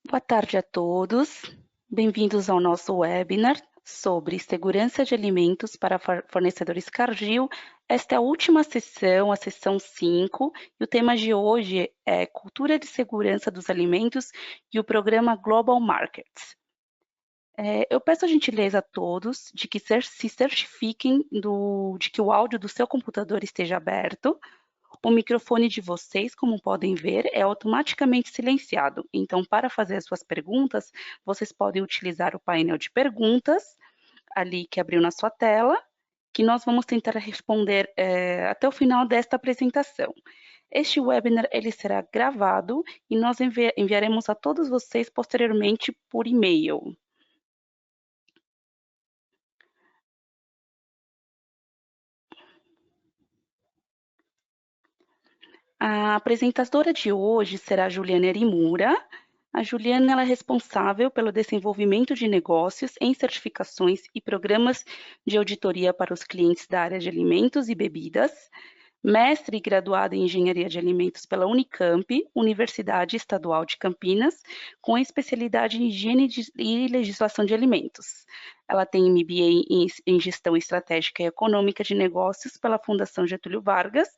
Boa tarde a todos. Bem-vindos ao nosso webinar sobre segurança de alimentos para fornecedores Cargill. Esta é a última sessão, a sessão 5, e o tema de hoje é cultura de segurança dos alimentos e o programa Global Markets. Eu peço a gentileza a todos de que se certifiquem de que o áudio do seu computador esteja aberto. O microfone de vocês, como podem ver, é automaticamente silenciado. Então, para fazer as suas perguntas, vocês podem utilizar o painel de perguntas, ali que abriu na sua tela, que nós vamos tentar responder até o final desta apresentação. Este webinar ele será gravado e nós enviaremos a todos vocês posteriormente por e-mail. A apresentadora de hoje será a Juliana Erimura. A Juliana ela é responsável pelo desenvolvimento de negócios em certificações e programas de auditoria para os clientes da área de alimentos e bebidas, mestre e graduada em engenharia de alimentos pela Unicamp, Universidade Estadual de Campinas, com especialidade em higiene e legislação de alimentos. Ela tem MBA em gestão estratégica e econômica de negócios pela Fundação Getúlio Vargas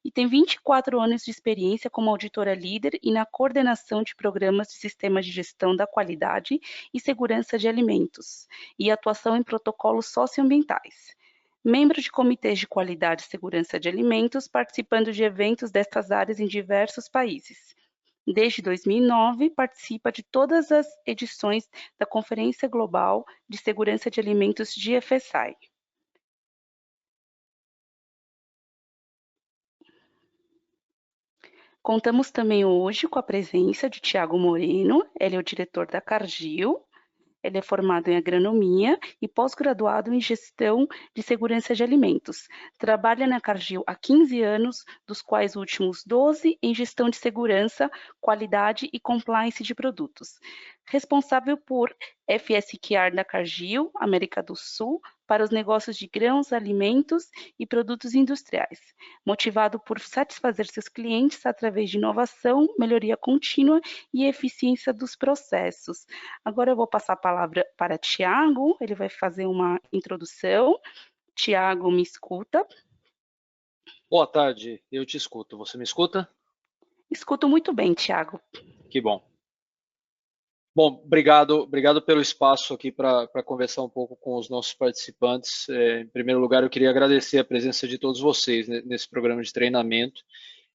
e tem 24 anos de experiência como auditora líder e na coordenação de programas de sistemas de gestão da qualidade e segurança de alimentos e atuação em protocolos socioambientais. Membro de comitês de qualidade e segurança de alimentos, participando de eventos destas áreas em diversos países. Desde 2009, participa de todas as edições da Conferência Global de Segurança de Alimentos de FSI. Contamos também hoje com a presença de Tiago Moreno, ele é o diretor da Cargill, ele é formado em agronomia e pós-graduado em gestão de segurança de alimentos. Trabalha na Cargill há 15 anos, dos quais os últimos 12 em gestão de segurança, qualidade e compliance de produtos. Responsável por FSQR da Cargill, América do Sul, para os negócios de grãos, alimentos e produtos industriais. Motivado por satisfazer seus clientes através de inovação, melhoria contínua e eficiência dos processos. Agora eu vou passar a palavra para Tiago, ele vai fazer uma introdução. Tiago, me escuta? Boa tarde, eu te escuto. Você me escuta? Escuto muito bem, Tiago. Que bom. Bom, obrigado pelo espaço aqui para conversar um pouco com os nossos participantes. Em primeiro lugar, eu queria agradecer a presença de todos vocês nesse programa de treinamento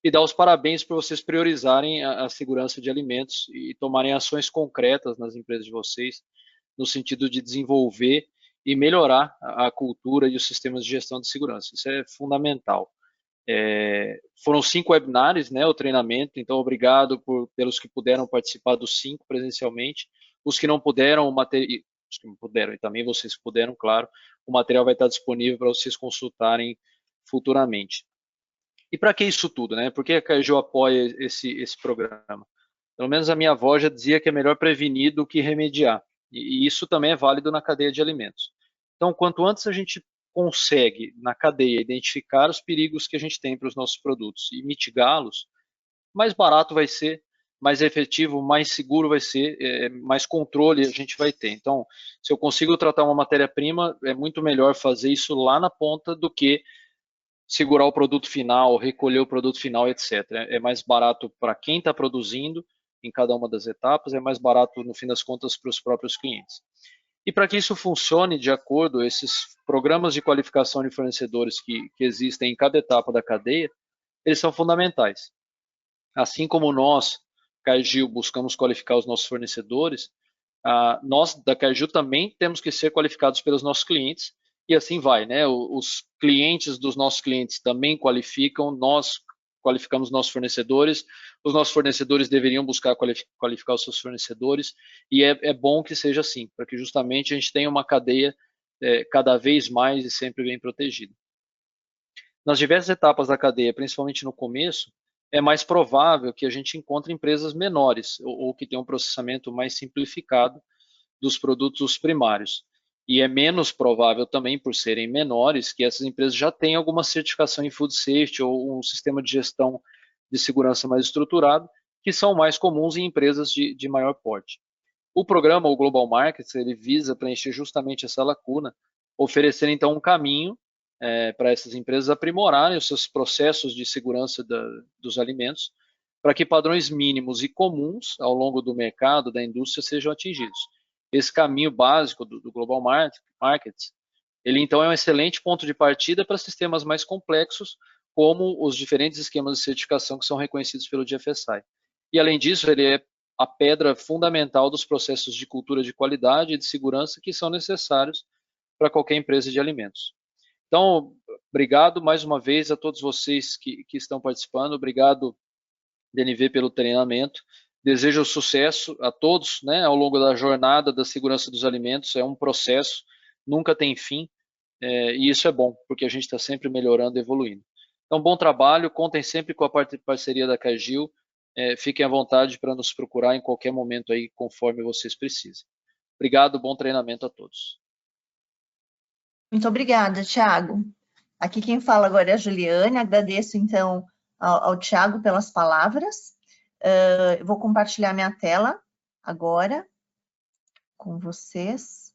e dar os parabéns por vocês priorizarem a segurança de alimentos e tomarem ações concretas nas empresas de vocês, no sentido de desenvolver e melhorar a cultura e os sistemas de gestão de segurança. Isso é fundamental. Foram 5 webinars, né, o treinamento, então obrigado pelos que puderam participar dos 5 presencialmente. Os que não puderam, os que não puderam, e também vocês que puderam, claro, o material vai estar disponível para vocês consultarem futuramente. E para que isso tudo, né? Por que a Cargill apoia esse programa? Pelo menos a minha avó já dizia que é melhor prevenir do que remediar. E isso também é válido na cadeia de alimentos. Então, quanto antes a gente consegue, na cadeia, identificar os perigos que a gente tem para os nossos produtos e mitigá-los, mais barato vai ser, mais efetivo, mais seguro vai ser, mais controle a gente vai ter. Então, se eu consigo tratar uma matéria-prima, é muito melhor fazer isso lá na ponta do que segurar o produto final, recolher o produto final, etc. É mais barato para quem está produzindo em cada uma das etapas, é mais barato, no fim das contas, para os próprios clientes. E para que isso funcione de acordo, esses programas de qualificação de fornecedores que existem em cada etapa da cadeia, eles são fundamentais. Assim como nós, Cargill, buscamos qualificar os nossos fornecedores, nós da Cargill também temos que ser qualificados pelos nossos clientes e assim vai, né? Os clientes dos nossos clientes também qualificam, nós qualificamos nossos fornecedores, os nossos fornecedores deveriam buscar qualificar os seus fornecedores e é bom que seja assim, para que justamente a gente tenha uma cadeia cada vez mais e sempre bem protegida. Nas diversas etapas da cadeia, principalmente no começo, é mais provável que a gente encontre empresas menores ou que tenham um processamento mais simplificado dos produtos primários. E é menos provável também, por serem menores, que essas empresas já tenham alguma certificação em food safety ou um sistema de gestão de segurança mais estruturado que são mais comuns em empresas de maior porte. O programa, o Global Markets, ele visa preencher justamente essa lacuna, oferecer então um caminho para essas empresas aprimorarem os seus processos de segurança dos alimentos, para que padrões mínimos e comuns ao longo do mercado, da indústria, sejam atingidos. Esse caminho básico do Global Markets, ele então é um excelente ponto de partida para sistemas mais complexos, como os diferentes esquemas de certificação que são reconhecidos pelo GFSI. E além disso, ele é a pedra fundamental dos processos de cultura de qualidade e de segurança que são necessários para qualquer empresa de alimentos. Então, obrigado mais uma vez a todos vocês que estão participando, obrigado, DNV, pelo treinamento. Desejo sucesso a todos, né, ao longo da jornada da segurança dos alimentos. É um processo, nunca tem fim, e isso é bom, porque a gente está sempre melhorando e evoluindo. Então, bom trabalho, contem sempre com a parceria da Cargill, fiquem à vontade para nos procurar em qualquer momento aí, conforme vocês precisem. Obrigado, bom treinamento a todos. Muito obrigada, Thiago. Aqui quem fala agora é a Juliane, agradeço então ao Thiago pelas palavras. Eu vou compartilhar minha tela agora com vocês.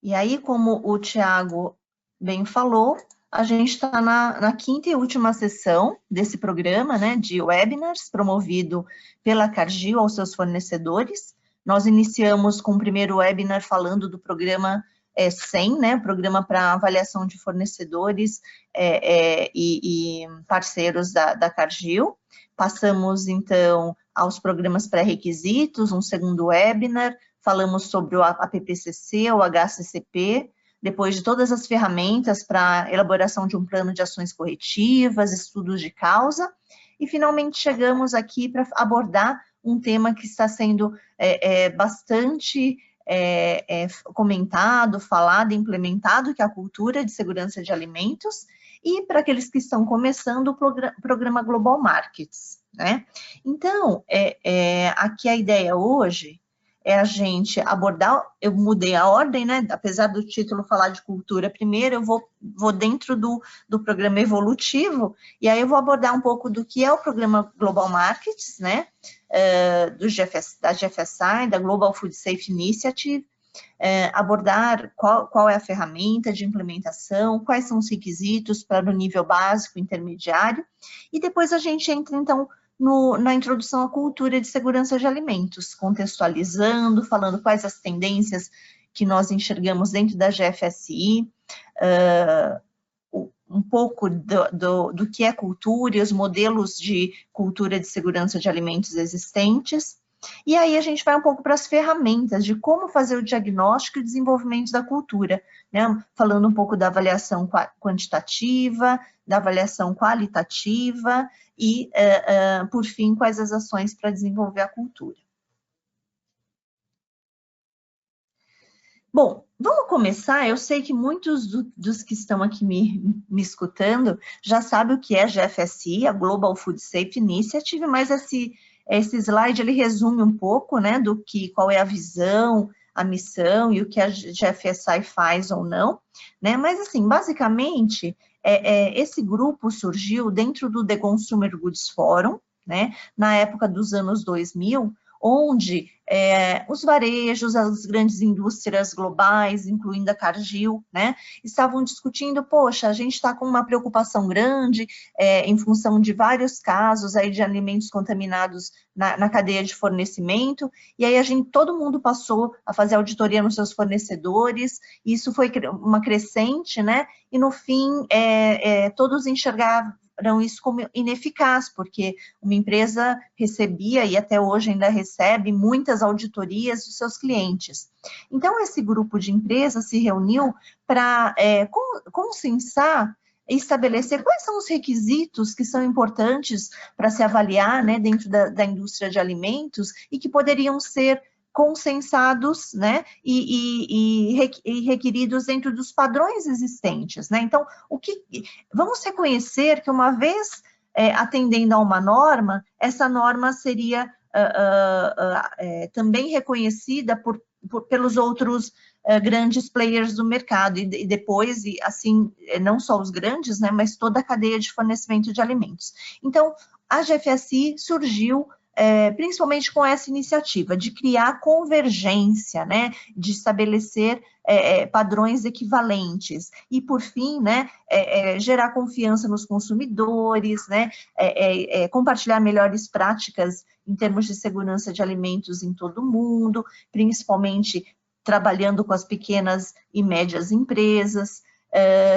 E aí, como o Thiago bem falou, a gente está na quinta e última sessão desse programa, né, de webinars, promovido pela Cargill aos seus fornecedores. Nós iniciamos com o primeiro webinar falando do programa 100, né, programa para avaliação de fornecedores e parceiros da Cargill. Passamos, então, aos programas pré-requisitos, um segundo webinar, falamos sobre o APPCC, o HCCP, depois de todas as ferramentas para elaboração de um plano de ações corretivas, estudos de causa, e finalmente chegamos aqui para abordar um tema que está sendo bastante comentado, falado, implementado, que é a cultura de segurança de alimentos, e para aqueles que estão começando o programa Global Markets, né? Então, aqui a ideia hoje é a gente abordar, eu mudei a ordem, né? Apesar do título falar de cultura primeiro, eu vou dentro do programa evolutivo, e aí eu vou abordar um pouco do que é o programa Global Markets, né? Da GFSI, da Global Food Safety Initiative, abordar qual é a ferramenta de implementação, quais são os requisitos para o nível básico, intermediário, e depois a gente entra, então, na introdução à cultura de segurança de alimentos, contextualizando, falando quais as tendências que nós enxergamos dentro da GFSI, um pouco do que é cultura e os modelos de cultura de segurança de alimentos existentes. E aí a gente vai um pouco para as ferramentas de como fazer o diagnóstico e desenvolvimento da cultura, né? Falando um pouco da avaliação quantitativa, da avaliação qualitativa e, por fim, quais as ações para desenvolver a cultura. Bom, vamos começar. Eu sei que muitos dos que estão aqui me escutando já sabem o que é a GFSI, a Global Food Safety Initiative, mas esse slide ele resume um pouco, né, qual é a visão, a missão e o que a GFSI faz ou não, né? Mas assim, basicamente, esse grupo surgiu dentro do The Consumer Goods Forum, né, na época dos anos 2000, onde os varejos, as grandes indústrias globais, incluindo a Cargill, né, estavam discutindo, poxa, a gente está com uma preocupação grande em função de vários casos aí de alimentos contaminados na cadeia de fornecimento, e aí todo mundo passou a fazer auditoria nos seus fornecedores, e isso foi uma crescente, né, e no fim todos enxergaram isso como ineficaz, porque uma empresa recebia, e até hoje ainda recebe, muitas auditorias dos seus clientes. Então, esse grupo de empresas se reuniu para consensar e estabelecer quais são os requisitos que são importantes para se avaliar, né, dentro da indústria de alimentos e que poderiam ser consensados, né, e requeridos dentro dos padrões existentes, né? Então, vamos reconhecer que uma vez atendendo a uma norma, essa norma seria também reconhecida pelos outros grandes players do mercado, e depois, assim, não só os grandes, né, mas toda a cadeia de fornecimento de alimentos. Então, a GFSI surgiu principalmente com essa iniciativa de criar convergência, né, de estabelecer padrões equivalentes e, por fim, né, gerar confiança nos consumidores, né, compartilhar melhores práticas em termos de segurança de alimentos em todo o mundo, principalmente trabalhando com as pequenas e médias empresas,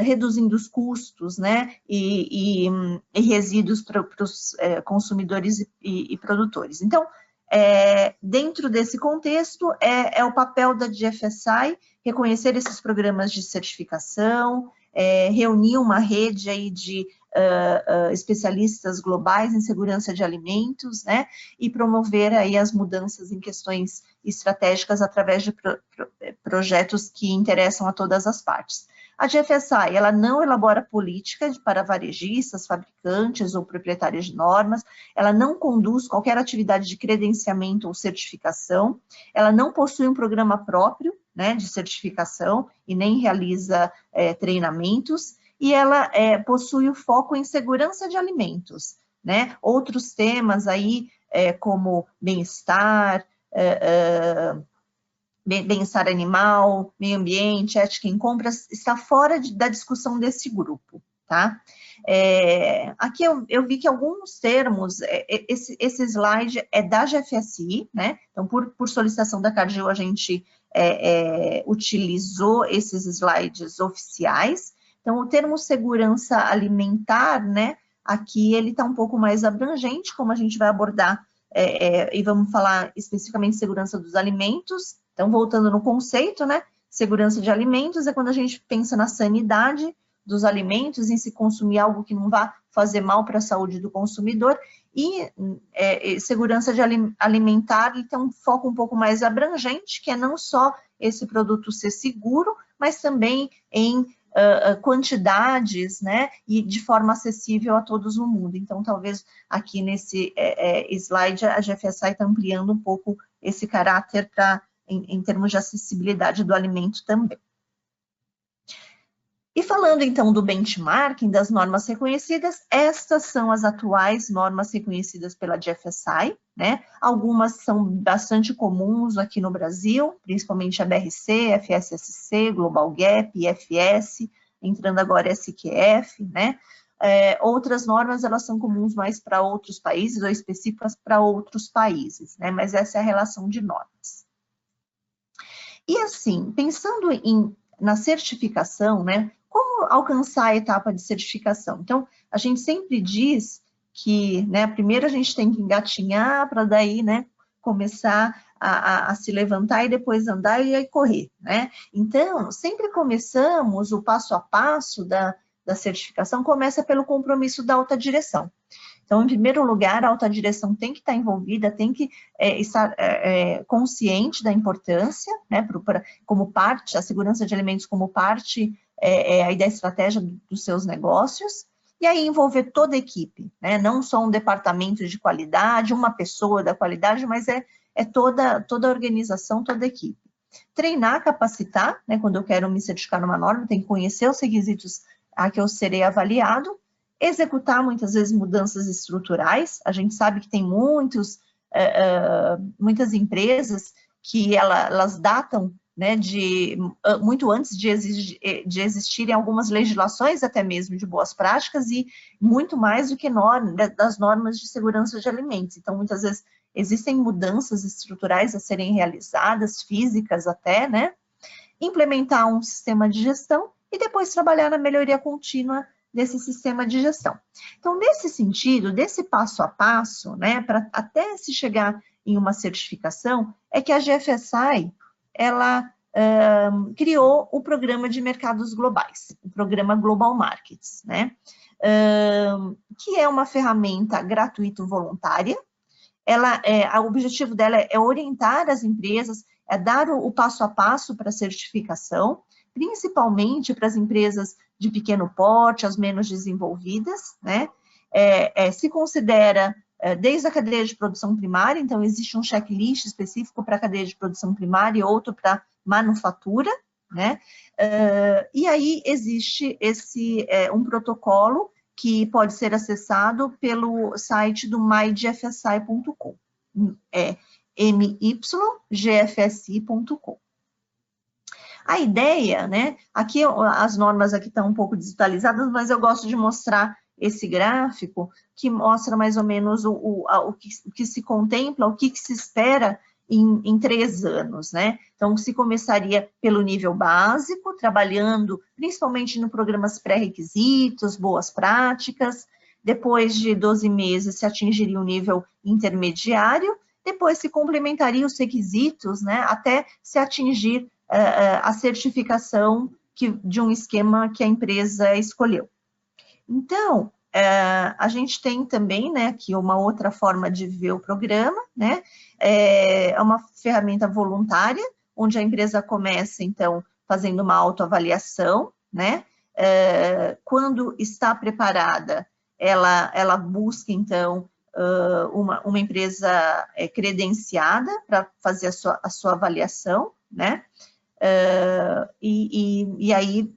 reduzindo os custos, né, e resíduos para os consumidores e produtores. Então, dentro desse contexto, é o papel da GFSI reconhecer esses programas de certificação, reunir uma rede aí de especialistas globais em segurança de alimentos, né, e promover aí as mudanças em questões estratégicas através de projetos que interessam a todas as partes. A GFSI, ela não elabora política para varejistas, fabricantes ou proprietários de normas, ela não conduz qualquer atividade de credenciamento ou certificação, ela não possui um programa próprio, né, de certificação e nem realiza treinamentos, e ela possui o foco em segurança de alimentos, né? Outros temas aí, como bem-estar, bem-estar animal, meio ambiente, ética em compras, está fora da discussão desse grupo, tá? Aqui eu vi que alguns termos, esse slide é da GFSI, né? Então, por solicitação da Cargill, a gente utilizou esses slides oficiais. Então, o termo segurança alimentar, né? Aqui ele está um pouco mais abrangente, como a gente vai abordar, e vamos falar especificamente de segurança dos alimentos. Então, voltando no conceito, né, segurança de alimentos é quando a gente pensa na sanidade dos alimentos, em se consumir algo que não vá fazer mal para a saúde do consumidor, e segurança de alimentar tem um foco um pouco mais abrangente, que é não só esse produto ser seguro, mas também em quantidades, né, e de forma acessível a todos no mundo. Então, talvez aqui nesse slide a GFSI está ampliando um pouco esse caráter em termos de acessibilidade do alimento também. E falando então do benchmarking das normas reconhecidas, estas são as atuais normas reconhecidas pela GFSI, né? Algumas são bastante comuns aqui no Brasil, principalmente a BRC, FSSC, Global Gap, IFS, entrando agora SQF, né? Outras normas, elas são comuns mais para outros países ou específicas para outros países, né? Mas essa é a relação de normas. E assim, pensando na certificação, né? Como alcançar a etapa de certificação? Então, a gente sempre diz que, né, primeiro a gente tem que engatinhar para daí, né, começar a se levantar e depois andar e aí correr, né? Então, sempre começamos o passo a passo da certificação, começa pelo compromisso da alta direção. Então, em primeiro lugar, a alta direção tem que estar envolvida, tem que estar consciente da importância, né, como parte, a segurança de alimentos como parte aí da estratégia dos seus negócios, e aí envolver toda a equipe, né, não só um departamento de qualidade, uma pessoa da qualidade, mas toda a organização, toda a equipe. Treinar, capacitar, né, quando eu quero me certificar numa norma, tem que conhecer os requisitos a que eu serei avaliado, executar muitas vezes mudanças estruturais. A gente sabe que tem muitas empresas que elas datam, né, muito antes de existirem algumas legislações, até mesmo de boas práticas, e muito mais do que das normas de segurança de alimentos. Então, muitas vezes existem mudanças estruturais a serem realizadas, físicas até, né? Implementar um sistema de gestão e depois trabalhar na melhoria contínua desse sistema de gestão. Então, nesse sentido, desse passo a passo, né, para até se chegar em uma certificação, é que a GFSI, ela criou o programa de mercados globais, o programa Global Markets, né, que é uma ferramenta gratuita voluntária. O objetivo dela é orientar as empresas, dar o passo a passo para a certificação, principalmente para as empresas de pequeno porte, as menos desenvolvidas, né? Se considera desde a cadeia de produção primária, então existe um checklist específico para a cadeia de produção primária e outro para manufatura, né? E aí existe um protocolo que pode ser acessado pelo site do mygfsi.com. É mygfsi.com. A ideia, né? Aqui as normas aqui estão um pouco digitalizadas, mas eu gosto de mostrar esse gráfico que mostra mais ou menos o que se contempla, o que se espera em 3 anos, né? Então, se começaria pelo nível básico, trabalhando principalmente no programas pré-requisitos, boas práticas. Depois de 12 meses, se atingiria o nível intermediário. Depois se complementaria os requisitos, né? Até se atingir a certificação de um esquema que a empresa escolheu. Então, a gente tem também, né, aqui uma outra forma de ver o programa, né, é uma ferramenta voluntária, onde a empresa começa, então, fazendo uma autoavaliação, né, quando está preparada, ela busca, então, uma empresa credenciada para fazer a sua avaliação, né, e aí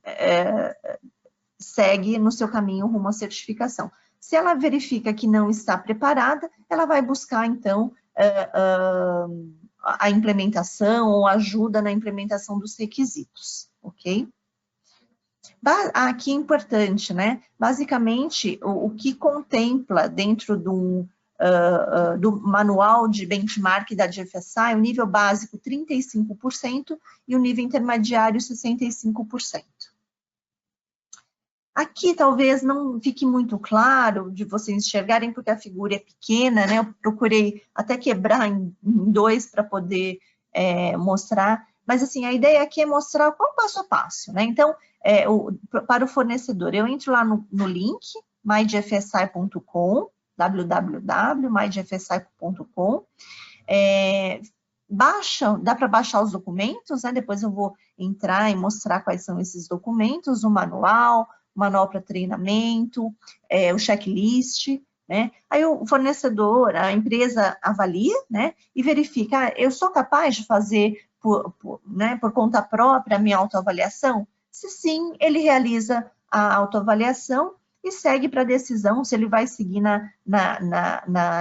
segue no seu caminho rumo à certificação. Se ela verifica que não está preparada, ela vai buscar, então, a implementação ou ajuda na implementação dos requisitos, ok? Aqui é importante, né? Basicamente, o que contempla dentro do manual de benchmark da GFSI, o nível básico 35% e o nível intermediário 65%. Aqui talvez não fique muito claro de vocês enxergarem, porque a figura é pequena, né? Eu procurei até quebrar em 2 para poder mostrar, mas assim, a ideia aqui é mostrar qual o passo a passo, né? Então, para o fornecedor, eu entro lá no link, mygfsi.com, www.mygfsi.com, dá para baixar os documentos, né? Depois eu vou entrar e mostrar quais são esses documentos, o manual para treinamento, o checklist, né? Aí o fornecedor, a empresa avalia, né? E verifica, eu sou capaz de fazer por conta própria a minha autoavaliação? Se sim, ele realiza a autoavaliação e segue para a decisão se ele vai seguir na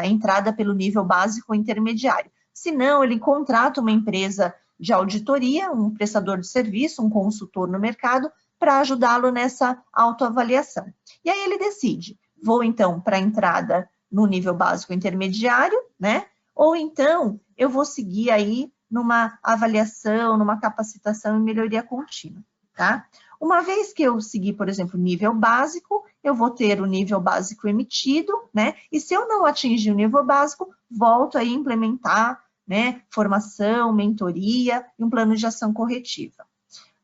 entrada pelo nível básico ou intermediário. Se não, ele contrata uma empresa de auditoria, um prestador de serviço, um consultor no mercado, para ajudá-lo nessa autoavaliação. E aí ele decide, vou então para a entrada no nível básico intermediário, né? Ou então eu vou seguir aí numa avaliação, numa capacitação e melhoria contínua, tá? Uma vez que eu seguir, por exemplo, nível básico, eu vou ter o nível básico emitido, né? E se eu não atingir o nível básico, volto aí a implementar, né? Formação, mentoria e um plano de ação corretiva.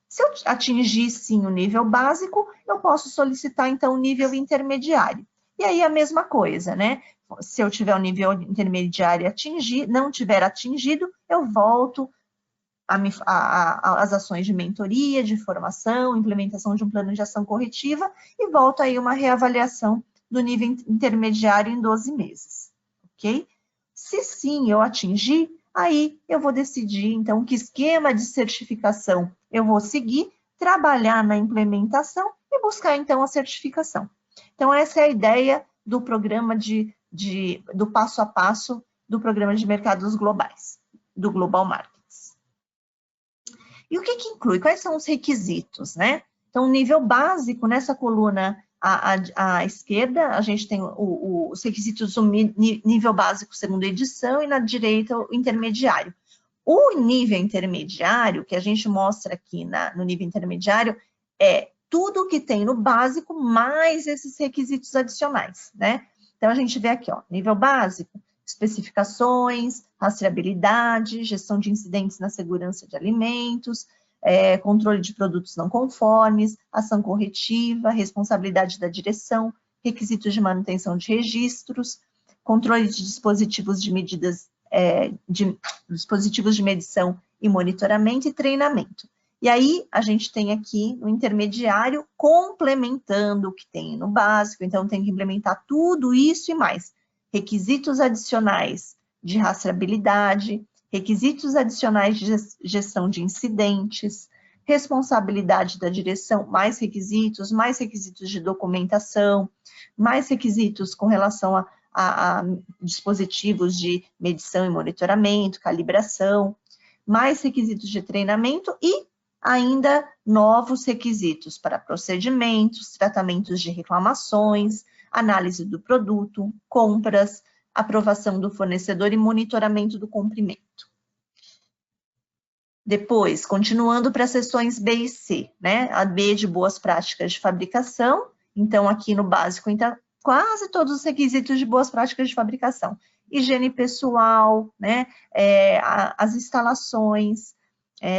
Se eu atingir, sim, o nível básico, eu posso solicitar, então, o nível intermediário. E aí, a mesma coisa, né? Se eu tiver o nível intermediário não tiver atingido, eu volto às ações de mentoria, de formação, implementação de um plano de ação corretiva e volto aí uma reavaliação do nível intermediário em 12 meses, ok? Se sim eu atingir, aí eu vou decidir, então, que esquema de certificação eu vou seguir, trabalhar na implementação e buscar, então, a certificação. Então, essa é a ideia do programa do passo a passo do programa de mercados globais, do Global Markets. E o que inclui? Quais são os requisitos, né? Então, o nível básico, nessa coluna à esquerda, a gente tem os requisitos do nível básico segunda edição e na direita o intermediário. O nível intermediário, que a gente mostra aqui no nível intermediário, é tudo que tem no básico mais esses requisitos adicionais, né? Então, a gente vê aqui, ó, nível básico, especificações, rastreabilidade, gestão de incidentes na segurança de alimentos, controle de produtos não conformes, ação corretiva, responsabilidade da direção, requisitos de manutenção de registros, controle de dispositivos de medidas, dispositivos de medição e monitoramento e treinamento. E aí, a gente tem aqui no intermediário, complementando o que tem no básico, então tem que implementar tudo isso e mais. Requisitos adicionais de rastreabilidade, requisitos adicionais de gestão de incidentes, responsabilidade da direção, mais requisitos de documentação, mais requisitos com relação a dispositivos de medição e monitoramento, calibração, mais requisitos de treinamento e ainda novos requisitos para procedimentos, tratamentos de reclamações, análise do produto, compras, aprovação do fornecedor e monitoramento do cumprimento. Depois, continuando para as seções B e C, né? A B de boas práticas de fabricação, então aqui no básico entra quase todos os requisitos de boas práticas de fabricação. Higiene pessoal, né? As instalações,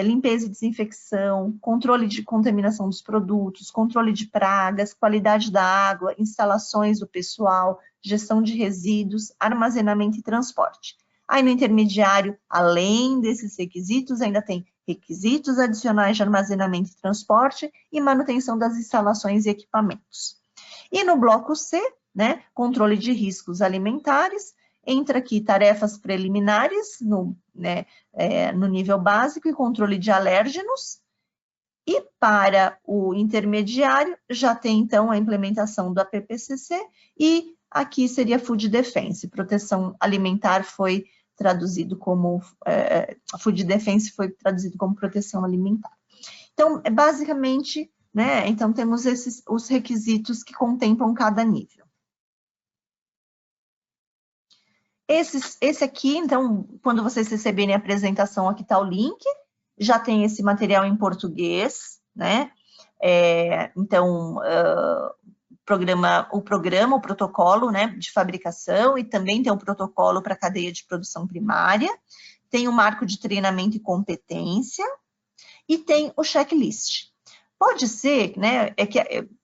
limpeza e desinfecção, controle de contaminação dos produtos, controle de pragas, qualidade da água, instalações do pessoal, gestão de resíduos, armazenamento e transporte. Aí no intermediário, além desses requisitos, ainda tem requisitos adicionais de armazenamento e transporte e manutenção das instalações e equipamentos. E no bloco C, né, controle de riscos alimentares, entra aqui tarefas preliminares no nível básico e controle de alérgenos. E para o intermediário, já tem então a implementação do APPCC e aqui seria Food Defense, proteção alimentar foi traduzido como, Food Defense foi traduzido como proteção alimentar. Então, basicamente, né, então temos os requisitos que contemplam cada nível. Esse aqui, então, quando vocês receberem a apresentação, aqui está o link, já tem esse material em português, né? Então, o protocolo, né, de fabricação e também tem um protocolo para a cadeia de produção primária, tem o marco de treinamento e competência e tem o checklist. Pode ser, né,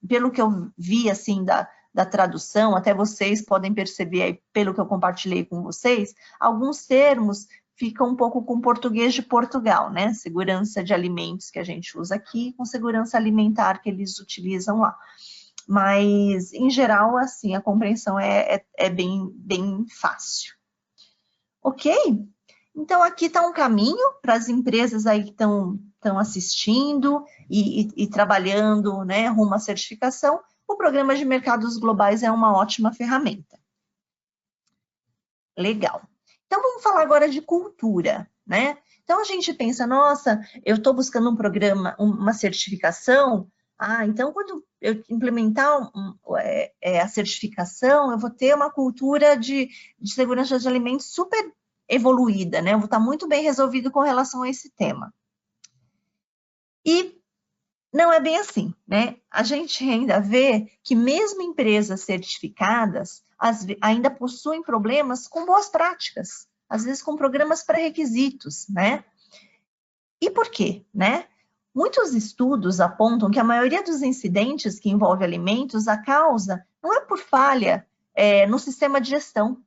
pelo que eu vi, assim, da tradução, até vocês podem perceber aí, pelo que eu compartilhei com vocês, alguns termos ficam um pouco com português de Portugal, né, segurança de alimentos que a gente usa aqui, com segurança alimentar que eles utilizam lá. Mas, em geral, assim, a compreensão é bem fácil. Ok? Então, aqui está um caminho para as empresas aí que estão assistindo e trabalhando, né, rumo à certificação. O Programa de Mercados Globais é uma ótima ferramenta. Legal. Então, vamos falar agora de cultura, né? Então, a gente pensa, nossa, eu estou buscando um programa, uma certificação. Então, quando eu implementar a certificação, eu vou ter uma cultura de segurança de alimentos super evoluída, né? Eu vou estar muito bem resolvido com relação a esse tema. E não é bem assim, né? A gente ainda vê que mesmo empresas certificadas ainda possuem problemas com boas práticas, às vezes com programas pré-requisitos, né? E por quê, né? Muitos estudos apontam que a maioria dos incidentes que envolvem alimentos, a causa não é por falha no sistema de gestão.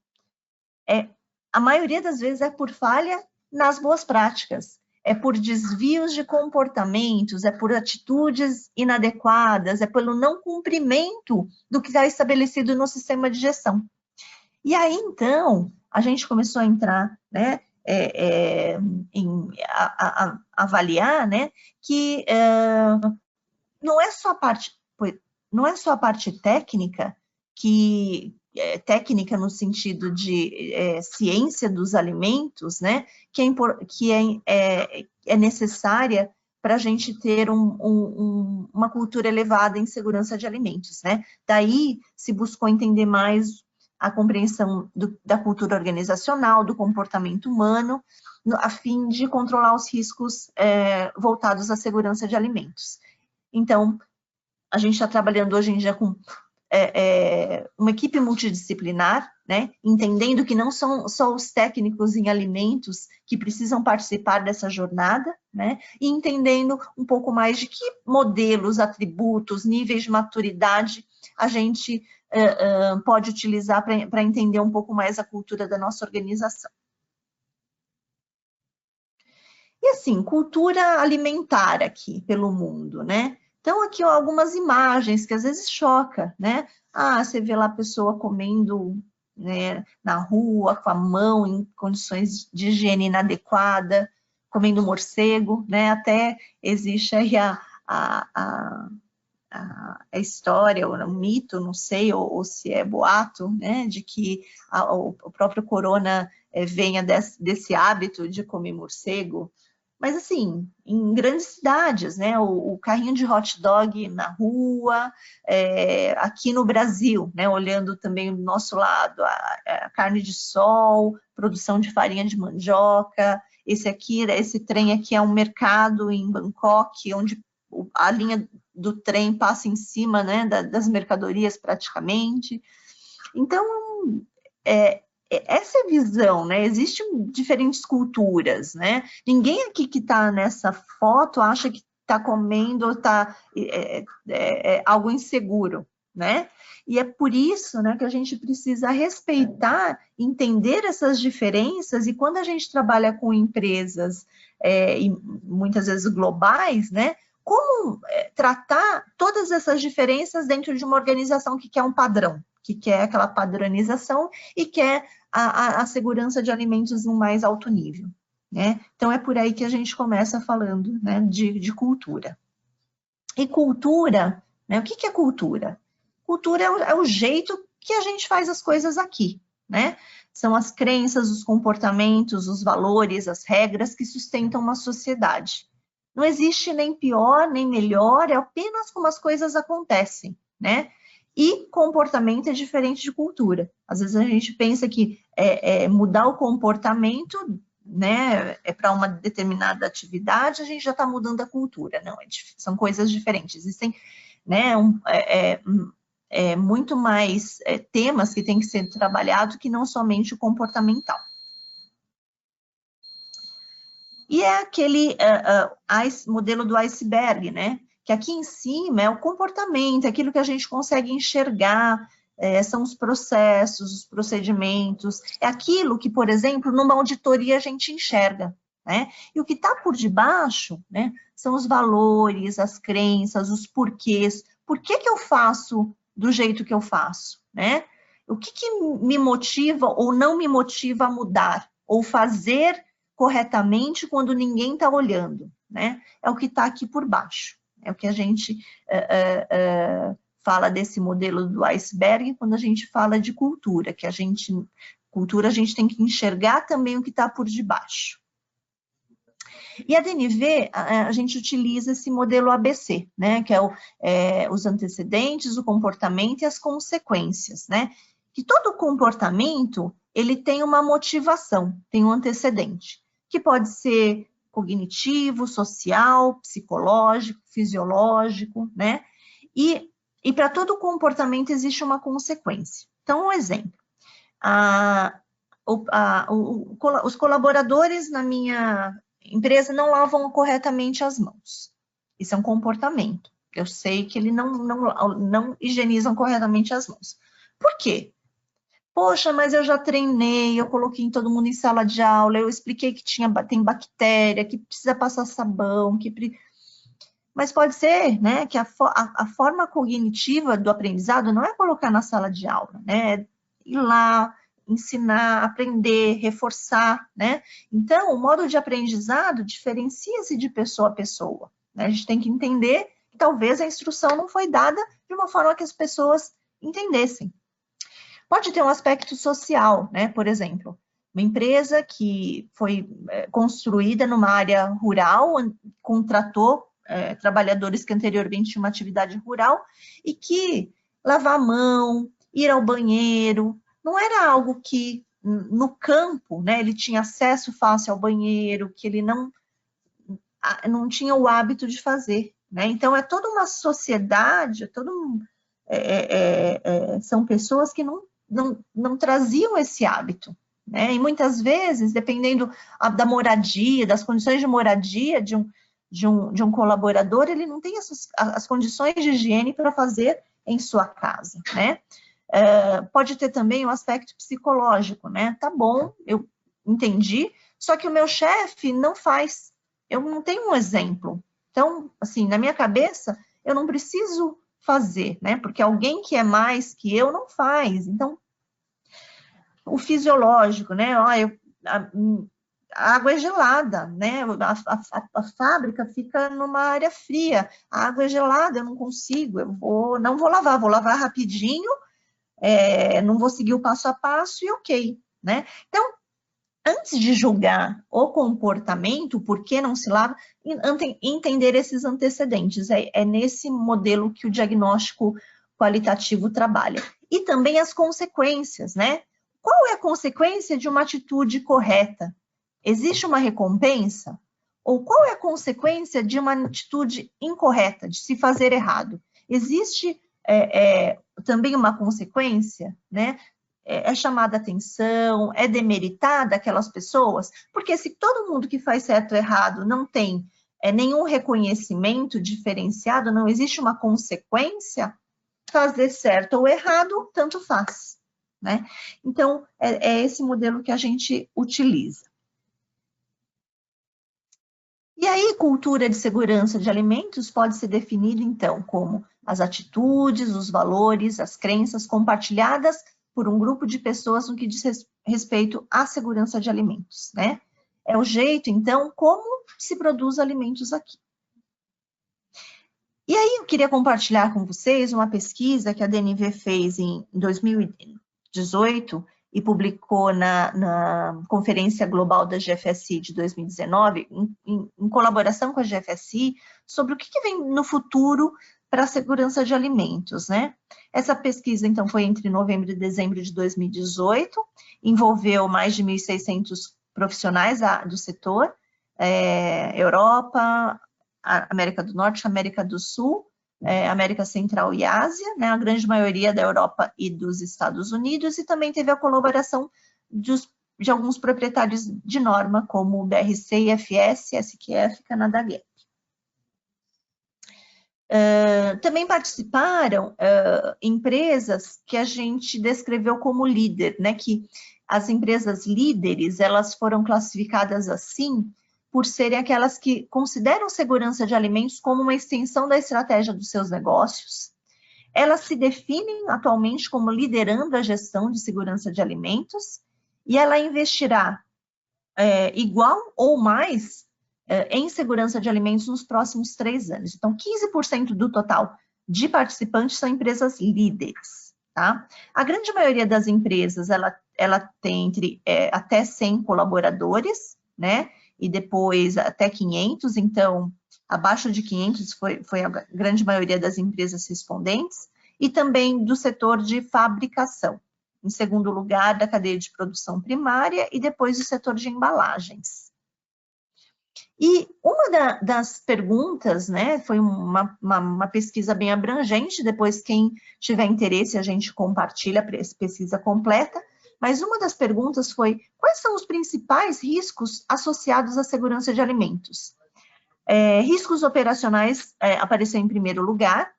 A maioria das vezes é por falha nas boas práticas, é por desvios de comportamentos, é por atitudes inadequadas, é pelo não cumprimento do que está estabelecido no sistema de gestão. E aí, então, a gente começou a entrar, né, avaliar, né, que não é só a parte técnica, técnica no sentido de ciência dos alimentos, né, que é necessária para a gente ter uma cultura elevada em segurança de alimentos, né? Daí se buscou entender mais a compreensão da cultura organizacional, do comportamento humano, a fim de controlar os riscos voltados à segurança de alimentos. Então, a gente está trabalhando hoje em dia com uma equipe multidisciplinar, né, entendendo que não são só os técnicos em alimentos que precisam participar dessa jornada, né, e entendendo um pouco mais de que modelos, atributos, níveis de maturidade a gente pode utilizar para entender um pouco mais a cultura da nossa organização. E assim, cultura alimentar aqui pelo mundo, né? Então, aqui ó, algumas imagens que às vezes choca, né? Você vê lá a pessoa comendo, né, na rua, com a mão, em condições de higiene inadequada, comendo morcego, né? Até existe aí a história, ou um mito, não sei, ou se é boato, né? De que o próprio corona venha desse hábito de comer morcego. Mas, assim, em grandes cidades, né? O carrinho de hot dog na rua, aqui no Brasil, né? Olhando também do nosso lado, a carne de sol, produção de farinha de mandioca. Esse trem aqui é um mercado em Bangkok, onde a linha do trem passa em cima, né? Das mercadorias, praticamente. Então, essa é a visão, né? Existem diferentes culturas, né? Ninguém aqui que está nessa foto acha que está comendo ou está algo inseguro, né? E é por isso, né, que a gente precisa respeitar, entender essas diferenças, e quando a gente trabalha com empresas, e muitas vezes globais, né? Como tratar todas essas diferenças dentro de uma organização que quer um padrão, que quer aquela padronização e quer a segurança de alimentos no mais alto nível, né? Então, é por aí que a gente começa falando, né, de cultura. E cultura, né, o que é cultura? Cultura é o jeito que a gente faz as coisas aqui, né? São as crenças, os comportamentos, os valores, as regras que sustentam uma sociedade. Não existe nem pior, nem melhor, é apenas como as coisas acontecem, né? E comportamento é diferente de cultura. Às vezes a gente pensa que mudar o comportamento, né, para uma determinada atividade, a gente já está mudando a cultura. Não, são coisas diferentes. Existem, né, muito mais temas que têm que ser trabalhados que não somente o comportamental. E é aquele modelo do iceberg, né? Que aqui em cima é o comportamento, aquilo que a gente consegue enxergar, são os processos, os procedimentos, é aquilo que, por exemplo, numa auditoria a gente enxerga, né? E o que está por debaixo, né, são os valores, as crenças, os porquês. Por que eu faço do jeito que eu faço, né? O que me motiva ou não me motiva a mudar, ou fazer corretamente quando ninguém está olhando, né? É o que está aqui por baixo. É o que a gente fala desse modelo do iceberg quando a gente fala de cultura, que a gente tem que enxergar também o que está por debaixo. E a DNV, a gente utiliza esse modelo ABC, né? Que é os antecedentes, o comportamento e as consequências, né? Que todo comportamento, ele tem uma motivação, tem um antecedente, que pode ser cognitivo, social, psicológico, fisiológico, né? E para todo comportamento existe uma consequência. Então, um exemplo. Os colaboradores na minha empresa não lavam corretamente as mãos. Isso é um comportamento. Eu sei que eles não higienizam corretamente as mãos. Por quê? Poxa, mas eu já treinei, eu coloquei todo mundo em sala de aula, eu expliquei que tem bactéria, que precisa passar sabão, mas pode ser, né, que a forma cognitiva do aprendizado não é colocar na sala de aula, né, é ir lá, ensinar, aprender, reforçar, né. Então, o modo de aprendizado diferencia-se de pessoa a pessoa, né, a gente tem que entender que talvez a instrução não foi dada de uma forma que as pessoas entendessem. Pode ter um aspecto social, né? Por exemplo, uma empresa que foi construída numa área rural, contratou trabalhadores que anteriormente tinham uma atividade rural e que lavar a mão, ir ao banheiro, não era algo que no campo, né? Ele tinha acesso fácil ao banheiro, que ele não tinha o hábito de fazer, né? Então, é toda uma sociedade, são pessoas que não traziam esse hábito, né? E muitas vezes, dependendo da moradia, das condições de moradia de um colaborador, ele não tem as condições de higiene para fazer em sua casa, né? Pode ter também um aspecto psicológico, né? Tá bom, eu entendi, só que o meu chefe não faz, eu não tenho um exemplo. Então, assim, na minha cabeça, eu não preciso fazer, né? Porque alguém que é mais que eu não faz. Então, o fisiológico, né? a água é gelada, né? A fábrica fica numa área fria, a água é gelada, eu não consigo, não vou lavar rapidinho, não vou seguir o passo a passo e ok, né? Então, antes de julgar o comportamento, por que não se lava, entender esses antecedentes. É nesse modelo que o diagnóstico qualitativo trabalha. E também as consequências, né? Qual é a consequência de uma atitude correta? Existe uma recompensa? Ou qual é a consequência de uma atitude incorreta, de se fazer errado? Existe também uma consequência, né? É chamada atenção, é demeritada aquelas pessoas, porque se todo mundo que faz certo ou errado não tem nenhum reconhecimento diferenciado, não existe uma consequência, fazer certo ou errado, tanto faz, né? Então, é esse modelo que a gente utiliza. E aí, cultura de segurança de alimentos pode ser definida, então, como as atitudes, os valores, as crenças compartilhadas por um grupo de pessoas no que diz respeito à segurança de alimentos, né? É o jeito, então, como se produz alimentos aqui. E aí, eu queria compartilhar com vocês uma pesquisa que a DNV fez em 2018 e publicou na Conferência Global da GFSI de 2019, em colaboração com a GFSI, sobre o que vem no futuro para a segurança de alimentos, né? Essa pesquisa, então, foi entre novembro e dezembro de 2018, envolveu mais de 1.600 profissionais do setor, Europa, América do Norte, América do Sul, América Central e Ásia, né? A grande maioria da Europa e dos Estados Unidos, e também teve a colaboração de alguns proprietários de norma, como o BRC, IFS, SQF, Canadá Gap. Também participaram empresas que a gente descreveu como líder, né? Que as empresas líderes, elas foram classificadas assim por serem aquelas que consideram segurança de alimentos como uma extensão da estratégia dos seus negócios. Elas se definem atualmente como liderando a gestão de segurança de alimentos e ela investirá igual ou mais em segurança de alimentos nos próximos 3 anos. Então, 15% do total de participantes são empresas líderes, tá? A grande maioria das empresas, ela tem até 100 colaboradores, né? E depois até 500, então, abaixo de 500 foi a grande maioria das empresas respondentes, e também do setor de fabricação. Em segundo lugar, da cadeia de produção primária e depois do setor de embalagens. E uma das perguntas, né, foi uma pesquisa bem abrangente, depois quem tiver interesse a gente compartilha a pesquisa completa, mas uma das perguntas foi: quais são os principais riscos associados à segurança de alimentos? Riscos operacionais apareceu em primeiro lugar,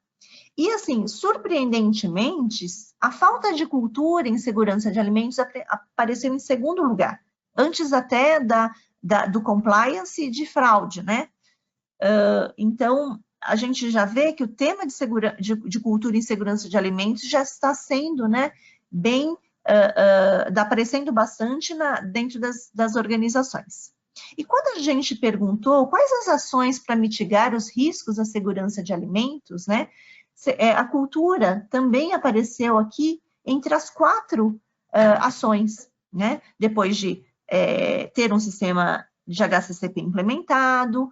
e assim, surpreendentemente, a falta de cultura em segurança de alimentos apareceu em segundo lugar, antes até do compliance e de fraude, né? Então, a gente já vê que o tema de cultura em segurança de alimentos já está sendo, né, bem, aparecendo bastante dentro das organizações. E quando a gente perguntou quais as ações para mitigar os riscos à segurança de alimentos, né, a cultura também apareceu aqui entre as 4 ações, né, depois de ter um sistema de HACCP implementado,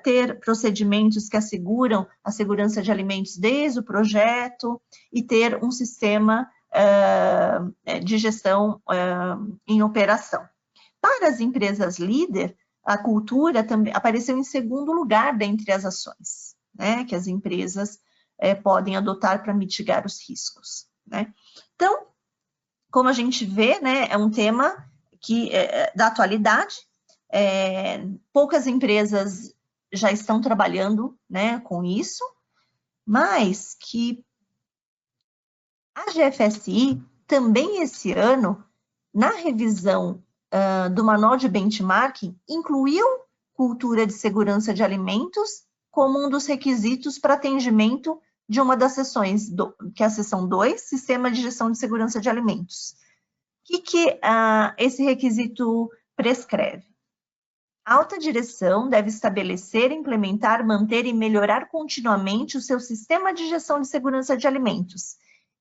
ter procedimentos que asseguram a segurança de alimentos desde o projeto e ter um sistema de gestão em operação. Para as empresas líder, a cultura também apareceu em segundo lugar dentre as ações, né, que as empresas podem adotar para mitigar os riscos, né? Então, como a gente vê, né, é um tema da atualidade, poucas empresas já estão trabalhando, né, com isso, mas que a GFSI também esse ano, na revisão do manual de benchmarking, incluiu cultura de segurança de alimentos como um dos requisitos para atendimento de uma das sessões, que é a seção 2, Sistema de Gestão de Segurança de Alimentos. O que esse requisito prescreve? A alta direção deve estabelecer, implementar, manter e melhorar continuamente o seu sistema de gestão de segurança de alimentos.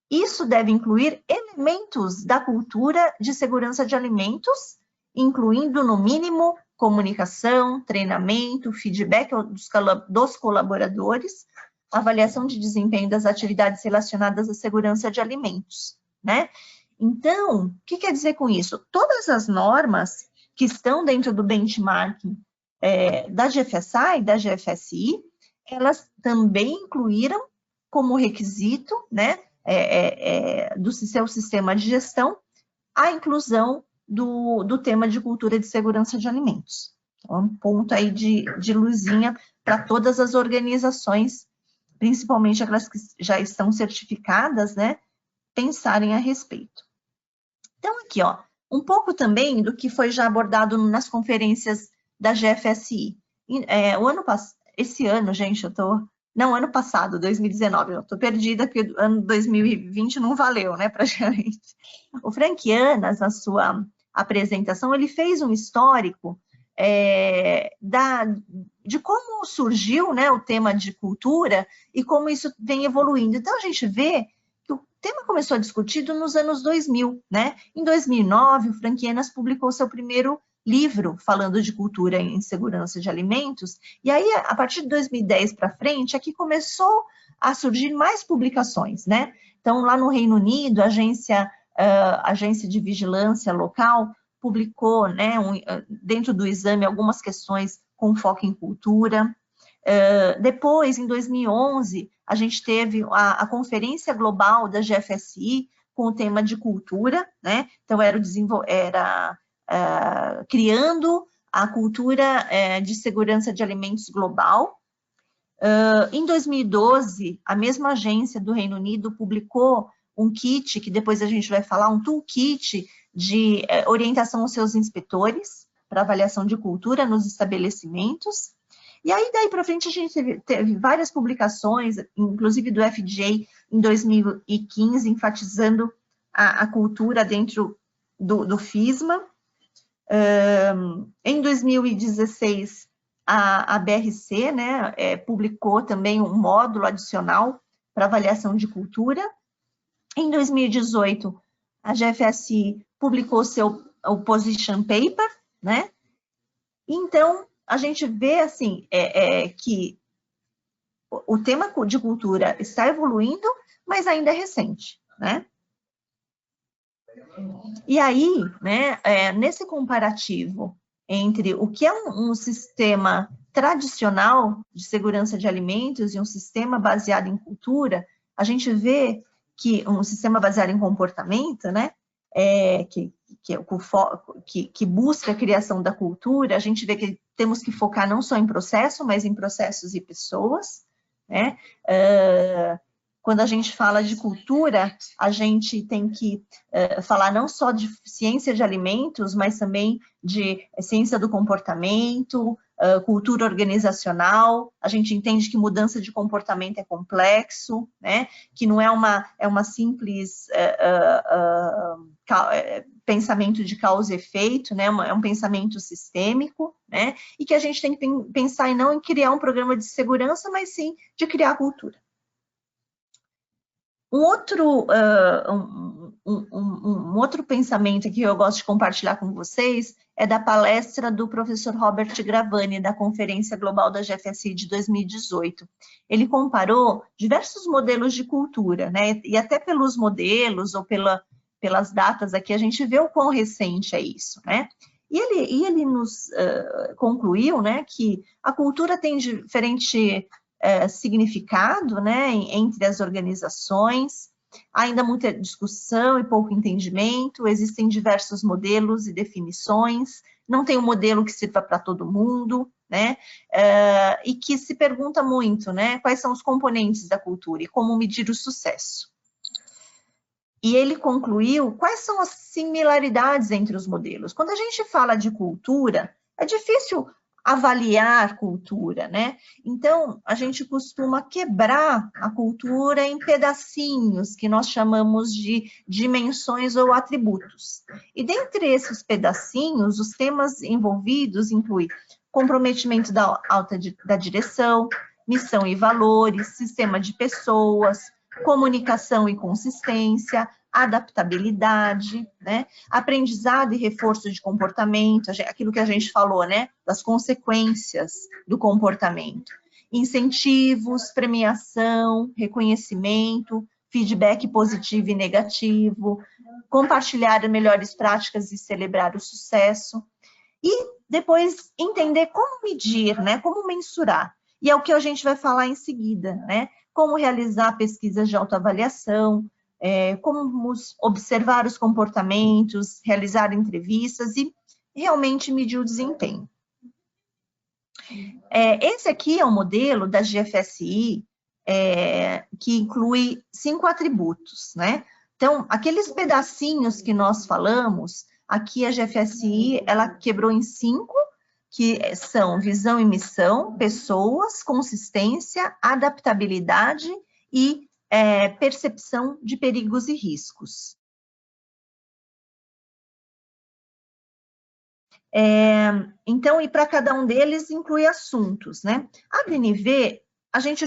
Isso deve incluir elementos da cultura de segurança de alimentos, incluindo, no mínimo, comunicação, treinamento, feedback dos colaboradores, avaliação de desempenho das atividades relacionadas à segurança de alimentos, né? Então, o que quer dizer com isso? Todas as normas que estão dentro do benchmarking da GFSA e da GFSI, elas também incluíram como requisito, né, do seu sistema de gestão, a inclusão do tema de cultura de segurança de alimentos. Então, um ponto aí de luzinha para todas as organizações, principalmente aquelas que já estão certificadas, né, pensarem a respeito. Então, aqui, ó, um pouco também do que foi já abordado nas conferências da GFSI. Esse ano, gente, ano passado, 2019, eu estou perdida, porque o ano 2020 não valeu, né, pra gente. O Frank Anas, na sua apresentação, ele fez um histórico de como surgiu, né, o tema de cultura e como isso vem evoluindo. Então, a gente vê que o tema começou a ser discutido nos anos 2000, né? Em 2009, o Frank Anas publicou seu primeiro livro falando de cultura em segurança de alimentos, e aí, a partir de 2010 para frente, aqui começou a surgir mais publicações, né? Então, lá no Reino Unido, a agência de vigilância local publicou, né, dentro do exame, algumas questões com foco em cultura. Depois, em 2011, a gente teve a Conferência Global da GFSI com o tema de cultura, né? Então, era criando a cultura de segurança de alimentos global. Em 2012, a mesma agência do Reino Unido publicou um kit, que depois a gente vai falar, um toolkit de orientação aos seus inspetores para avaliação de cultura nos estabelecimentos. E aí, daí para frente, a gente teve várias publicações, inclusive do FJ, em 2015, enfatizando a cultura dentro do FISMA. Em 2016, a BRC, né, publicou também um módulo adicional para avaliação de cultura. Em 2018, a GFSI publicou o Position Paper, né? Então, a gente vê, assim, que o tema de cultura está evoluindo, mas ainda é recente, né? E aí, né, nesse comparativo entre o que é um sistema tradicional de segurança de alimentos e um sistema baseado em cultura, a gente vê que um sistema baseado em comportamento, né, que busca a criação da cultura, a gente vê que temos que focar não só em processo, mas em processos e pessoas, né? Quando a gente fala de cultura, a gente tem que falar não só de ciência de alimentos, mas também de ciência do comportamento, cultura organizacional. A gente entende que mudança de comportamento é complexo, né? Que não é uma simples pensamento de causa e efeito, né? É um pensamento sistêmico, né? E que a gente tem que pensar não em criar um programa de segurança, mas sim de criar cultura. Um outro pensamento que eu gosto de compartilhar com vocês é da palestra do professor Robert Gravani, da Conferência Global da GFSI de 2018. Ele comparou diversos modelos de cultura, né? E até pelos modelos ou pelas datas aqui, a gente vê o quão recente é isso, né? E ele nos concluiu, né, que a cultura tem diferente significado, né, entre as organizações, ainda muita discussão e pouco entendimento, existem diversos modelos e definições, não tem um modelo que sirva para todo mundo, né, e que se pergunta muito, né, quais são os componentes da cultura e como medir o sucesso. E ele concluiu quais são as similaridades entre os modelos. Quando a gente fala de cultura, é difícil avaliar cultura, né? Então, a gente costuma quebrar a cultura em pedacinhos, que nós chamamos de dimensões ou atributos. E dentre esses pedacinhos, os temas envolvidos incluem comprometimento da direção, missão e valores, sistema de pessoas, comunicação e consistência, adaptabilidade, né? Aprendizado e reforço de comportamento, aquilo que a gente falou, né? Das consequências do comportamento. Incentivos, premiação, reconhecimento, feedback positivo e negativo, compartilhar melhores práticas e celebrar o sucesso. E depois entender como medir, né? Como mensurar. E é o que a gente vai falar em seguida, né? Como realizar pesquisas de autoavaliação, como observar os comportamentos, realizar entrevistas e realmente medir o desempenho. Esse aqui é o modelo da GFSI, que inclui 5 atributos, né? Então, aqueles pedacinhos que nós falamos, aqui a GFSI, ela quebrou em 5, que são visão e missão, pessoas, consistência, adaptabilidade e percepção de perigos e riscos. Então, e para cada um deles inclui assuntos, né? A BNV, a gente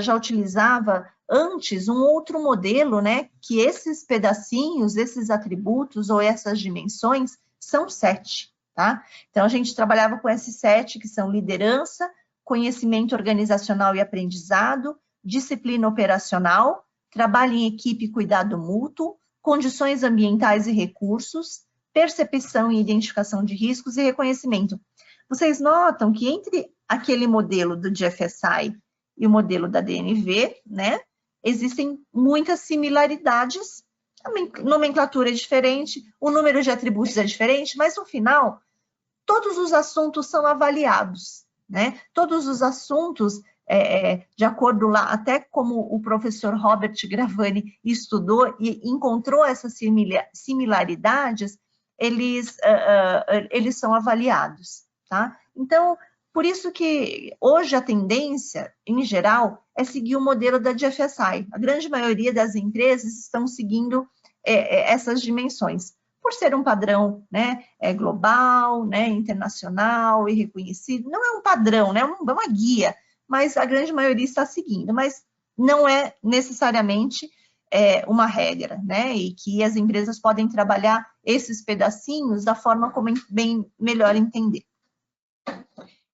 já utilizava antes um outro modelo, né? Que esses pedacinhos, esses atributos ou essas dimensões são 7, tá? Então, a gente trabalhava com esses 7, que são liderança, conhecimento organizacional e aprendizado, disciplina operacional, trabalho em equipe e cuidado mútuo, condições ambientais e recursos, percepção e identificação de riscos e reconhecimento. Vocês notam que entre aquele modelo do GFSI e o modelo da DNV, né, existem muitas similaridades, a nomenclatura é diferente, o número de atributos é diferente, mas no final, todos os assuntos são avaliados, né? Todos os assuntos, de acordo lá, até como o professor Robert Gravani estudou e encontrou essas similaridades, eles são avaliados, tá? Então, por isso que hoje a tendência, em geral, é seguir o modelo da GFSI. A grande maioria das empresas estão seguindo essas dimensões, por ser um padrão, né, global, né, internacional e reconhecido. Não é um padrão, né, é uma guia, mas a grande maioria está seguindo, mas não é necessariamente uma regra, né, e que as empresas podem trabalhar esses pedacinhos da forma como bem melhor entender.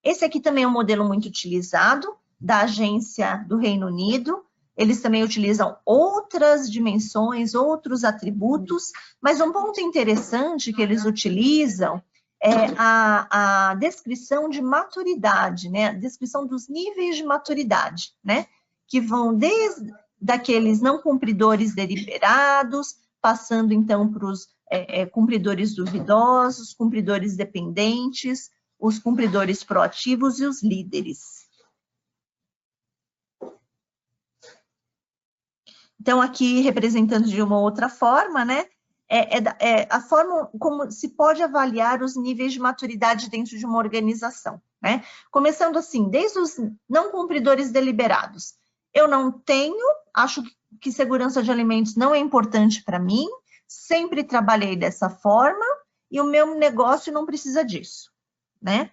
Esse aqui também é um modelo muito utilizado, da agência do Reino Unido. Eles também utilizam outras dimensões, outros atributos, mas um ponto interessante que eles utilizam é a descrição de maturidade, né? A descrição dos níveis de maturidade, né? Que vão desde daqueles não cumpridores deliberados, passando então para os cumpridores duvidosos, cumpridores dependentes, os cumpridores proativos e os líderes. Então, aqui, representando de uma outra forma, né, a forma como se pode avaliar os níveis de maturidade dentro de uma organização, né? Começando assim, desde os não cumpridores deliberados. Eu não tenho, acho que segurança de alimentos não é importante para mim, sempre trabalhei dessa forma e o meu negócio não precisa disso, né?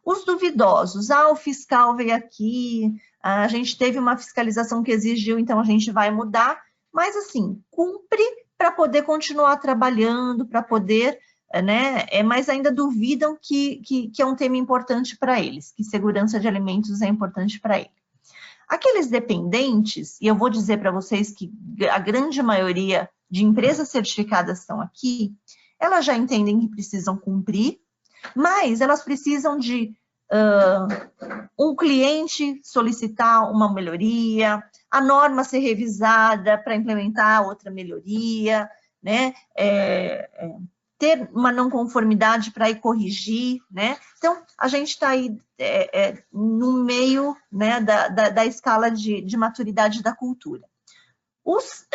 Os duvidosos, o fiscal veio aqui, a gente teve uma fiscalização que exigiu, então a gente vai mudar, mas assim, cumpre para poder continuar trabalhando, para poder, né, mas ainda duvidam que é um tema importante para eles, que segurança de alimentos é importante para eles. Aqueles dependentes, e eu vou dizer para vocês que a grande maioria de empresas certificadas estão aqui, elas já entendem que precisam cumprir, mas elas precisam de um cliente solicitar uma melhoria, a norma ser revisada para implementar outra melhoria, né? Ter uma não conformidade para ir corrigir, né? Então, a gente está aí no meio, né, da escala de maturidade da cultura. Os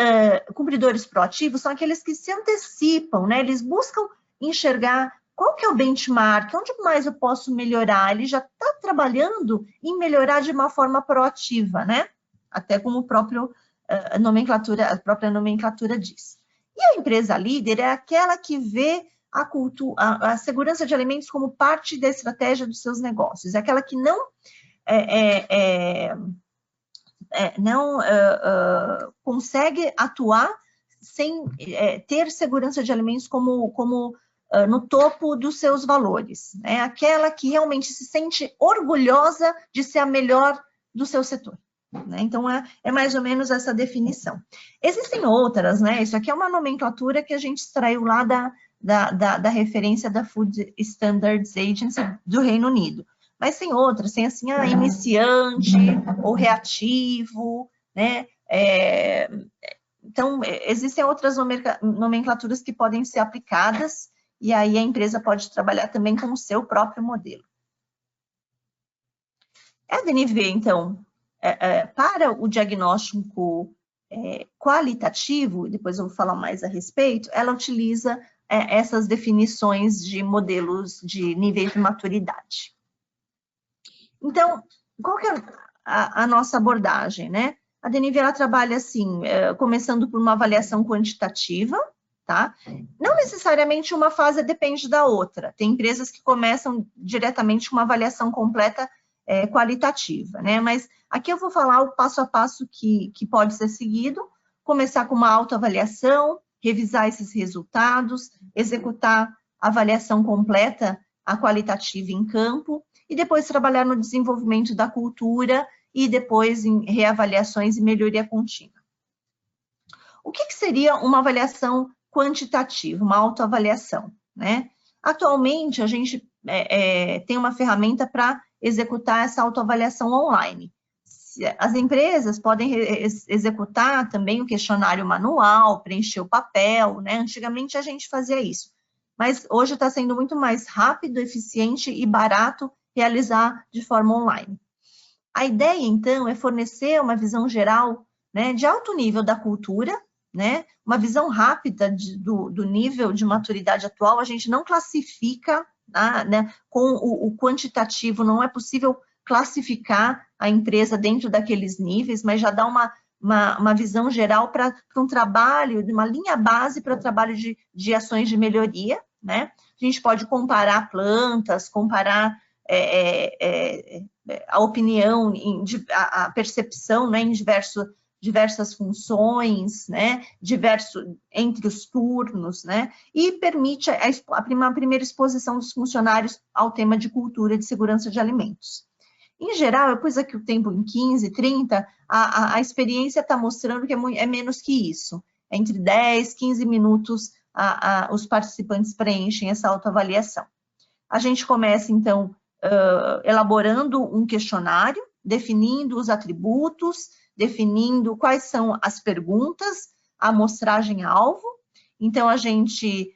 cumpridores proativos são aqueles que se antecipam, né? Eles buscam enxergar qual que é o benchmark? Onde mais eu posso melhorar? Ele já está trabalhando em melhorar de uma forma proativa, né? Até como a própria nomenclatura diz. E a empresa líder é aquela que vê a segurança de alimentos como parte da estratégia dos seus negócios. É aquela que não consegue atuar sem ter segurança de alimentos como no topo dos seus valores. É aquela que realmente se sente orgulhosa de ser a melhor do seu setor. Né? Então, é mais ou menos essa definição. Existem outras, né? Isso aqui é uma nomenclatura que a gente extraiu lá da referência da Food Standards Agency do Reino Unido. Mas tem outras, tem assim, iniciante ou reativo, né? Então, existem outras nomenclaturas que podem ser aplicadas, e aí a empresa pode trabalhar também com o seu próprio modelo. A DNV, então, para o diagnóstico qualitativo, depois eu vou falar mais a respeito, ela utiliza essas definições de modelos de níveis de maturidade. Então, qual que é a nossa abordagem, né? A DNV, ela trabalha assim, começando por uma avaliação quantitativa, tá? Não necessariamente uma fase depende da outra. Tem empresas que começam diretamente com uma avaliação completa qualitativa, né? Mas aqui eu vou falar o passo a passo que pode ser seguido, começar com uma autoavaliação, revisar esses resultados, executar a avaliação completa, a qualitativa em campo, e depois trabalhar no desenvolvimento da cultura e depois em reavaliações e melhoria contínua. O que seria uma avaliação quantitativa, uma autoavaliação, né? Atualmente, a gente tem uma ferramenta para executar essa autoavaliação online. As empresas podem executar também o questionário manual, preencher o papel, né? Antigamente a gente fazia isso, mas hoje está sendo muito mais rápido, eficiente e barato realizar de forma online. A ideia, então, é fornecer uma visão geral, né, de alto nível da cultura, né, uma visão rápida do nível de maturidade atual. A gente não classifica, né, com o quantitativo, não é possível classificar a empresa dentro daqueles níveis, mas já dá uma visão geral para um trabalho, uma linha base para trabalho de ações de melhoria, né? A gente pode comparar plantas, comparar a opinião, a percepção, né, em diversas funções, né, entre os turnos, né, e permite a primeira exposição dos funcionários ao tema de cultura de segurança de alimentos. Em geral, eu pus aqui o tempo em 15, 30, a experiência está mostrando que é menos que isso. Entre 10, 15 minutos, os participantes preenchem essa autoavaliação. A gente começa, então, elaborando um questionário, definindo os atributos, definindo quais são as perguntas, a amostragem-alvo. Então, a gente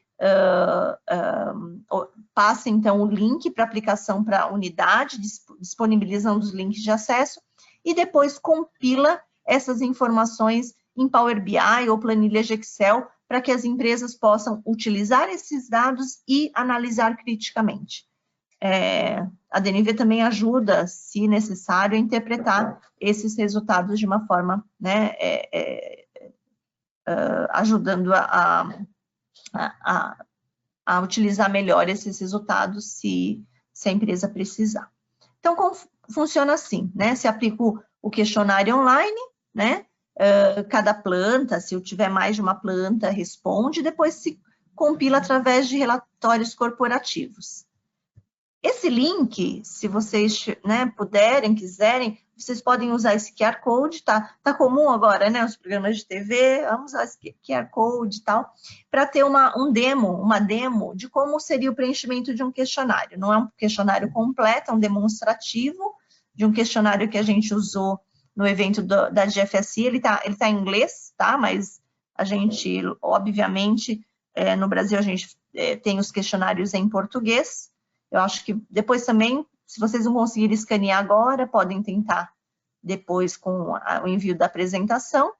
passa, então, o link para aplicação para a unidade, disponibilizando os links de acesso, e depois compila essas informações em Power BI ou planilhas de Excel, para que as empresas possam utilizar esses dados e analisar criticamente. A DNV também ajuda, se necessário, a interpretar esses resultados de uma forma, né, ajudando a utilizar melhor esses resultados se a empresa precisar. Então, como funciona assim, né? Se aplica o questionário online, né? Cada planta, se eu tiver mais de uma planta, responde, depois se compila através de relatórios corporativos. Esse link, se vocês, né, puderem, quiserem, vocês podem usar esse QR Code, tá comum agora, né, os programas de TV, vamos usar esse QR Code e tal, para ter uma demo de como seria o preenchimento de um questionário. Não é um questionário completo, é um demonstrativo de um questionário que a gente usou no evento da GFSI. Ele tá em inglês, tá, mas a gente, obviamente, no Brasil a gente tem os questionários em português. Eu acho que depois também, se vocês não conseguirem escanear agora, podem tentar depois com o envio da apresentação.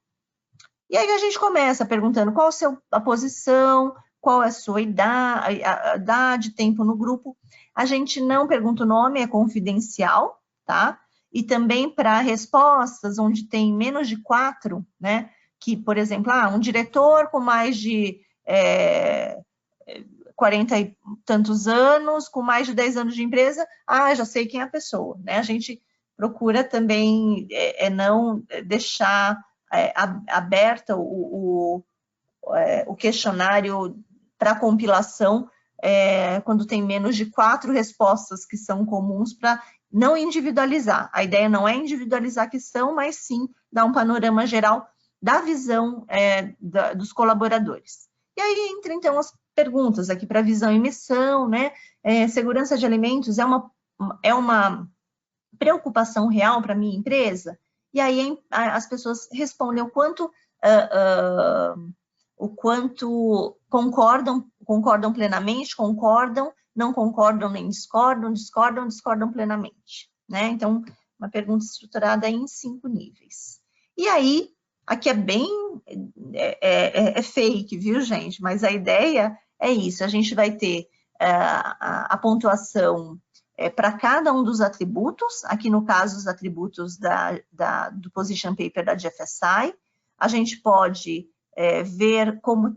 E aí a gente começa perguntando qual a posição, qual é a sua idade, tempo no grupo. A gente não pergunta o nome, é confidencial, tá? E também para respostas onde tem menos de 4, né? Que, por exemplo, um diretor com mais de 40 e tantos anos, com mais de 10 anos de empresa, já sei quem é a pessoa, né? A gente procura também não deixar aberta o questionário para compilação quando tem menos de 4 respostas que são comuns, para não individualizar. A ideia não é individualizar a questão, mas sim dar um panorama geral da visão dos colaboradores. E aí entra, então, as perguntas aqui para visão e missão, né? Segurança de alimentos é uma preocupação real para a minha empresa? E aí as pessoas respondem o quanto concordam plenamente, não concordam nem discordam plenamente, né? Então, uma pergunta estruturada em 5 níveis. E aí, aqui é bem fake, viu, gente? Mas a ideia é isso, a gente vai ter a pontuação para cada um dos atributos, aqui no caso os atributos do Position Paper da GFSI, a gente pode ver como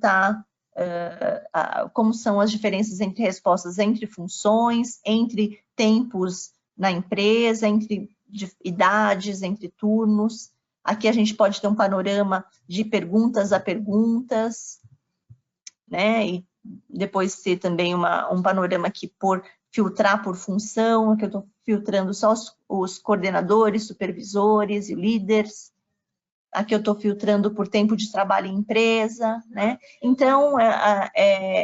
são as diferenças entre respostas entre funções, entre tempos na empresa, entre idades, entre turnos. Aqui a gente pode ter um panorama de perguntas a perguntas, né? E depois ter também um panorama aqui filtrar por função, aqui eu estou filtrando só os coordenadores, supervisores e líderes. Aqui eu estou filtrando por tempo de trabalho em empresa, né? Então,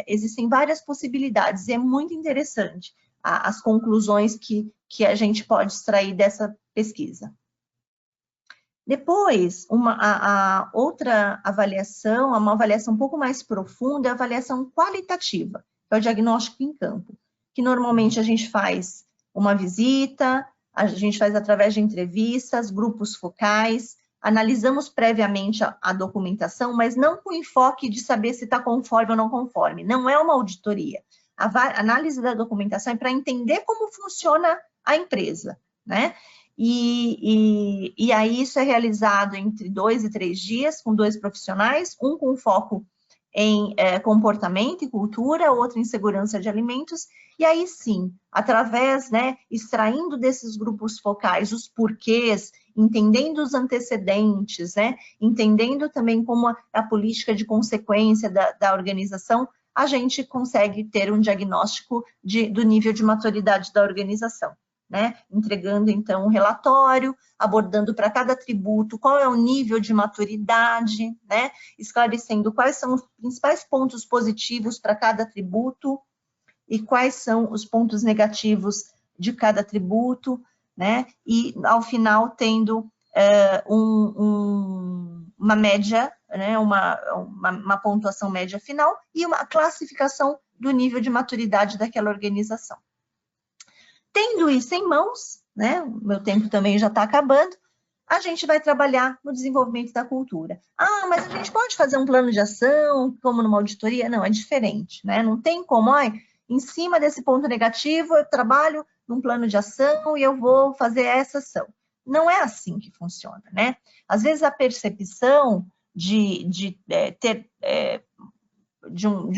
existem várias possibilidades, e é muito interessante as conclusões que a gente pode extrair dessa pesquisa. Depois, a outra avaliação, uma avaliação um pouco mais profunda, é a avaliação qualitativa, que é o diagnóstico em campo, que normalmente a gente faz uma visita, a gente faz através de entrevistas, grupos focais, analisamos previamente a documentação, mas não com enfoque de saber se está conforme ou não conforme. Não é uma auditoria. A análise da documentação é para entender como funciona a empresa, né? E aí isso é realizado entre 2 e 3 dias, com 2 profissionais, um com foco em comportamento e cultura, outro em segurança de alimentos, e aí sim, através, né, extraindo desses grupos focais os porquês, entendendo os antecedentes, né, entendendo também como a política de consequência da organização, a gente consegue ter um diagnóstico do nível de maturidade da organização, né, entregando então um relatório, abordando para cada atributo qual é o nível de maturidade, né, esclarecendo quais são os principais pontos positivos para cada atributo e quais são os pontos negativos de cada atributo, né, e ao final tendo uma média, né, uma pontuação média final e uma classificação do nível de maturidade daquela organização. Tendo isso em mãos, né, o meu tempo também já está acabando, a gente vai trabalhar no desenvolvimento da cultura. Mas a gente pode fazer um plano de ação, como numa auditoria? Não, é diferente, né? Não tem como, em cima desse ponto negativo, eu trabalho num plano de ação e eu vou fazer essa ação. Não é assim que funciona, né? Às vezes a percepção de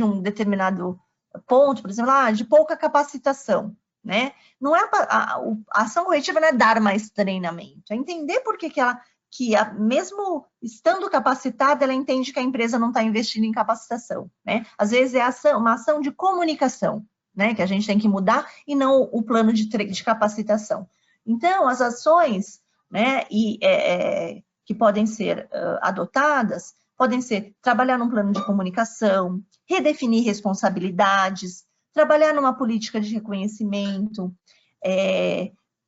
um determinado ponto, por exemplo, de pouca capacitação, né? Não é a ação corretiva não é dar mais treinamento, é entender por que mesmo estando capacitada, ela entende que a empresa não está investindo em capacitação, né? Às vezes é uma ação de comunicação, né? Que a gente tem que mudar e não o plano de capacitação. Então, as ações, né? Que podem ser adotadas, podem ser trabalhar num plano de comunicação, redefinir responsabilidades, trabalhar numa política de reconhecimento,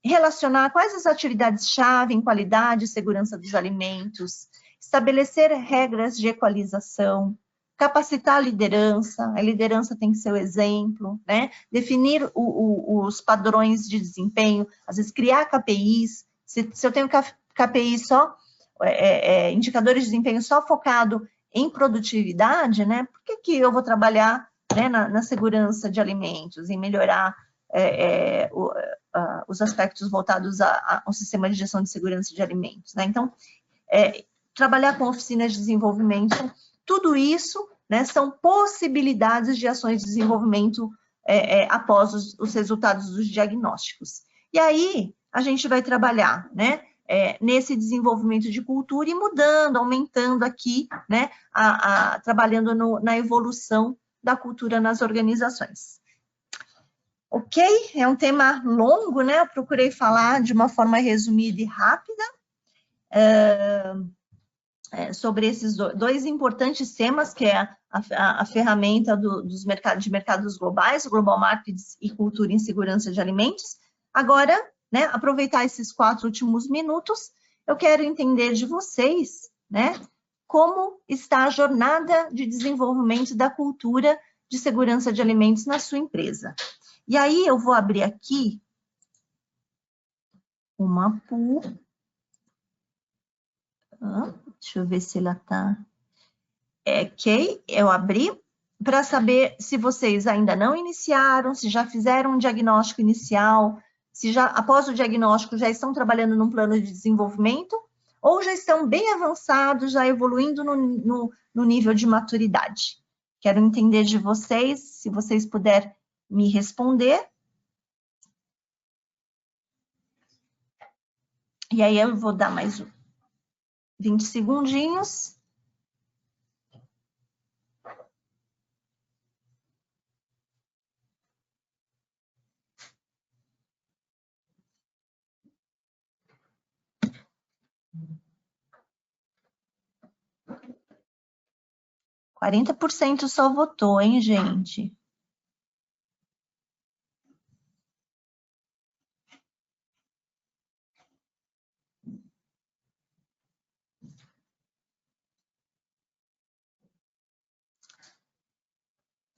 relacionar quais as atividades-chave em qualidade e segurança dos alimentos, estabelecer regras de equalização, capacitar a liderança tem que ser o exemplo, né? Definir os padrões de desempenho, às vezes criar KPIs, se eu tenho KPI só, indicadores de desempenho só focado em produtividade, né? Por que eu vou trabalhar, né, na segurança de alimentos, em melhorar os aspectos voltados ao sistema de gestão de segurança de alimentos, né? Então, trabalhar com oficinas de desenvolvimento, tudo isso, né, são possibilidades de ações de desenvolvimento após os resultados dos diagnósticos. E aí, a gente vai trabalhar, né, nesse desenvolvimento de cultura e mudando, aumentando aqui, né, trabalhando na evolução da cultura nas organizações. Ok? É um tema longo, né? Eu procurei falar de uma forma resumida e rápida sobre esses dois importantes temas, que é a ferramenta de mercados globais, Global Markets e cultura em segurança de alimentos. Agora, né, aproveitar esses 4 últimos minutos, eu quero entender de vocês, né, como está a jornada de desenvolvimento da cultura de segurança de alimentos na sua empresa. E aí eu vou abrir aqui uma pool. Deixa eu ver se ela está... Ok, eu abri para saber se vocês ainda não iniciaram, se já fizeram um diagnóstico inicial, se já, após o diagnóstico, já estão trabalhando num plano de desenvolvimento, ou já estão bem avançados, já evoluindo no nível de maturidade. Quero entender de vocês, se vocês puderem me responder. E aí eu vou dar mais 20 segundinhos. – 40% só votou, hein, gente?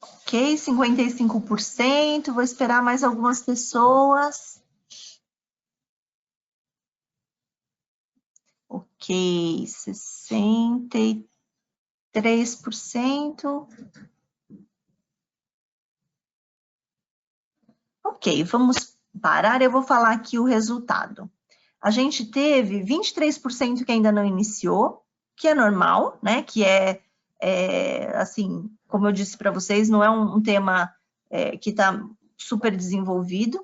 Ok, 55%. Vou esperar mais algumas pessoas. Ok, 63%. Ok, vamos parar. Eu vou falar aqui o resultado. A gente teve 23% que ainda não iniciou, que é normal, né? Que assim, como eu disse para vocês, não é um tema que está super desenvolvido.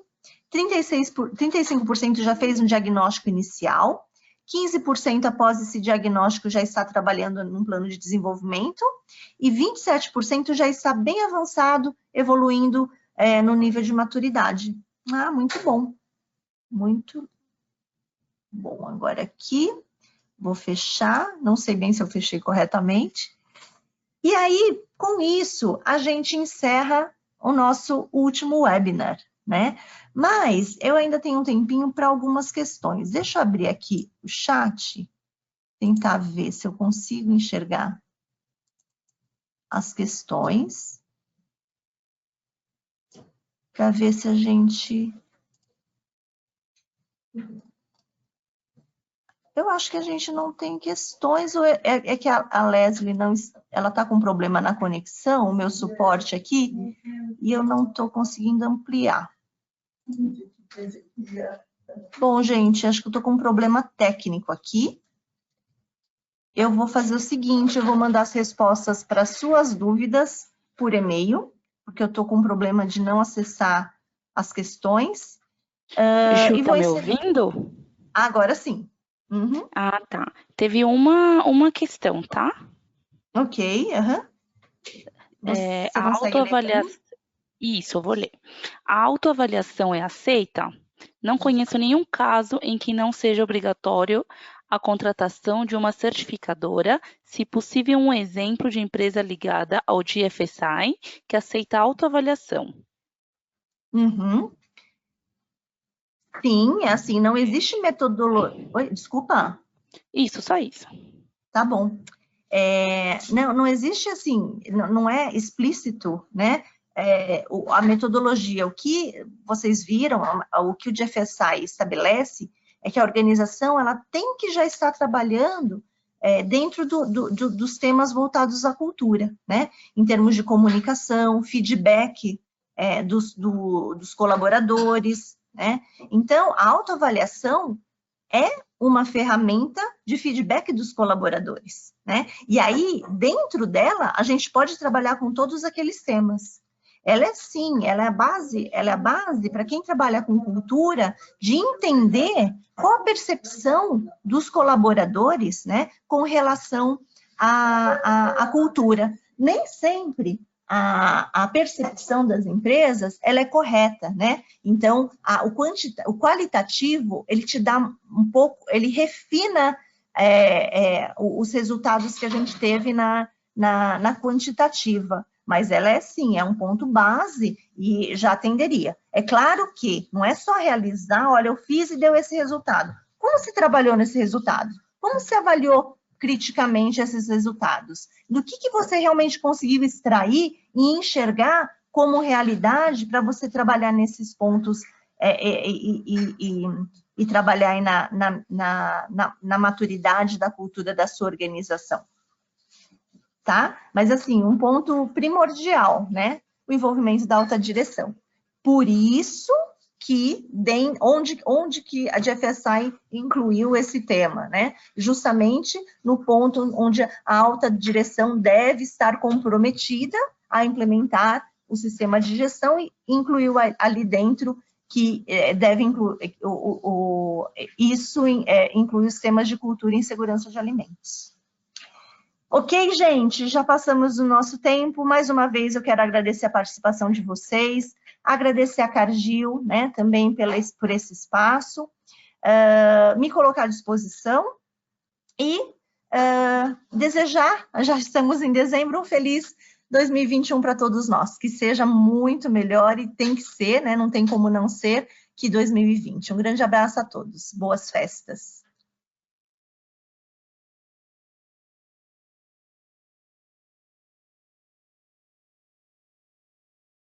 35% já fez um diagnóstico inicial. 15% após esse diagnóstico já está trabalhando num plano de desenvolvimento. E 27% já está bem avançado, evoluindo no nível de maturidade. Ah, muito bom. Muito bom. Agora aqui, vou fechar. Não sei bem se eu fechei corretamente. E aí, com isso, a gente encerra o nosso último webinar, né? Mas eu ainda tenho um tempinho para algumas questões. Deixa eu abrir aqui o chat, tentar ver se eu consigo enxergar as questões, para ver se a gente... Eu acho que a gente não tem questões, ou é que a Leslie não... Ela está com problema na conexão, o meu suporte aqui, e eu não estou conseguindo ampliar. Bom, gente, acho que eu estou com um problema técnico aqui. Eu vou fazer o seguinte, eu vou mandar as respostas para suas dúvidas por e-mail, porque eu estou com um problema de não acessar as questões. Ju, tá me ouvindo? Agora sim. Uhum. Ah, tá. Teve uma questão, tá? Ok, Você a consegue autoavaliação... Isso, eu vou ler. A autoavaliação é aceita? Não conheço nenhum caso em que não seja obrigatório a contratação de uma certificadora, se possível um exemplo de empresa ligada ao GFSI que aceita a autoavaliação. Uhum. Sim, é assim, não existe metodologia... Oi, desculpa. Isso, só isso. Tá bom. Não existe assim, não é explícito, né? A metodologia, o que vocês viram, o que o GFSI estabelece é que a organização ela tem que já estar trabalhando dentro dos temas voltados à cultura, né? Em termos de comunicação, feedback dos colaboradores, né? Então, a autoavaliação é uma ferramenta de feedback dos colaboradores, né? E aí, dentro dela, a gente pode trabalhar com todos aqueles temas. Ela é sim, ela é a base para quem trabalha com cultura, de entender qual a percepção dos colaboradores, né, com relação à cultura. Nem sempre a percepção das empresas, ela é correta, né? Então, o qualitativo, ele te dá um pouco, ele refina os resultados que a gente teve na quantitativa. Mas ela é sim, é um ponto base e já atenderia. É claro que não é só realizar, olha, eu fiz e deu esse resultado. Como se trabalhou nesse resultado? Como se avaliou criticamente esses resultados? Do que você realmente conseguiu extrair e enxergar como realidade para você trabalhar nesses pontos e trabalhar aí na maturidade da cultura da sua organização? Tá? Mas, assim, um ponto primordial, né? O envolvimento da alta direção. Por isso que, onde que a GFSI incluiu esse tema, né? Justamente no ponto onde a alta direção deve estar comprometida a implementar o sistema de gestão e incluiu ali dentro que deve incluir, inclui os temas de cultura e segurança de alimentos. Ok, gente, já passamos o nosso tempo. Mais uma vez, eu quero agradecer a participação de vocês, agradecer a Cargill, né, também por esse espaço, me colocar à disposição e desejar, já estamos em dezembro, um feliz 2021 para todos nós, que seja muito melhor e tem que ser, né, não tem como não ser, que 2020. Um grande abraço a todos, boas festas.